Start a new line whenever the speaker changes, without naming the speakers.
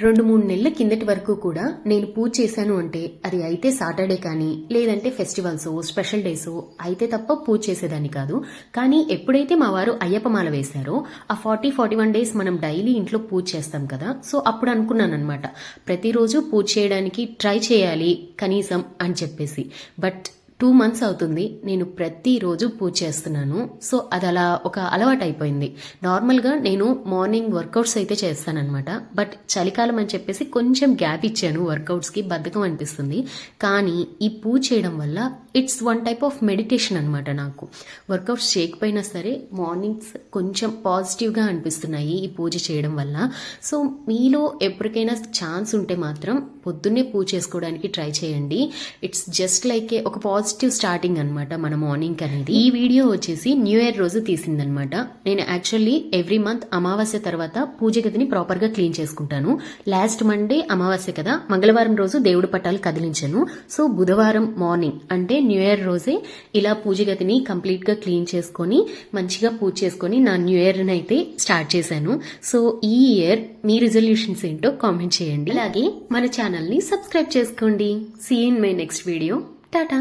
2-3 నెలల కిందటి వరకు కూడా నేను పూజ చేశాను అంటే అది అయితే సాటర్డే కానీ లేదంటే ఫెస్టివల్స్ స్పెషల్ డేస్ అయితే తప్ప పూజ చేసేదాన్ని కాదు. కానీ ఎప్పుడైతే మా వారు అయ్యప్ప మాల వేశారో ఆ 40-41 డేస్ మనం డైలీ ఇంట్లో పూజ చేస్తాం కదా. సో అప్పుడు అనుకున్నాను అనమాట, ప్రతిరోజు పూజ చేయడానికి ట్రై చేయాలి కనీసం అని చెప్పేసి. బట్ 2 months అవుతుంది నేను ప్రతిరోజు పూజ చేస్తున్నాను. సో అది అలా ఒక అలవాటు అయిపోయింది. నార్మల్గా నేను మార్నింగ్ వర్కౌట్స్ అయితే చేస్తానన్నమాట. బట్ చలికాలం అని చెప్పేసి కొంచెం గ్యాప్ ఇచ్చాను వర్కౌట్స్కి, బద్ధకం అనిపిస్తుంది. కానీ ఈ పూజ చేయడం వల్ల it's one type of meditation అనమాట. నాకు వర్కౌట్స్ చేయకపోయినా సరే మార్నింగ్స్ కొంచెం పాజిటివ్గా అనిపిస్తున్నాయి ఈ పూజ చేయడం వల్ల. సో మీలో ఎప్పటికైనా ఛాన్స్ ఉంటే మాత్రం పొద్దున్నే పూజ చేసుకోవడానికి ట్రై చేయండి. ఇట్స్ జస్ట్ లైక్ ఒక పాజిటివ్ స్టార్టింగ్ అనమాట మన మార్నింగ్ అనేది. ఈ వీడియో వచ్చేసి న్యూ ఇయర్ రోజు తీసిందనమాట. నేను యాక్చువల్లీ ఎవ్రీ మంత్ అమావాస్య తర్వాత పూజ గదిని ప్రాపర్ గా క్లీన్ చేసుకుంటాను. లాస్ట్ మండే అమావాస్య కదా, మంగళవారం రోజు దేవుడి పట్టాలు కదిలించాను. సో బుధవారం మార్నింగ్ అంటే న్యూ ఇయర్ రోజే ఇలా పూజ గదిని కంప్లీట్ గా క్లీన్ చేసుకొని మంచిగా పూజ చేసుకొని నా న్యూ ఇయర్ అయితే స్టార్ట్ చేశాను. సో ఈ ఇయర్ మీ రిజల్యూషన్స్ ఏంటో కామెంట్ చేయండి. అలాగే మన ఛానల్ ని సబ్స్క్రైబ్ చేసుకోండి. See in my next video. Tata.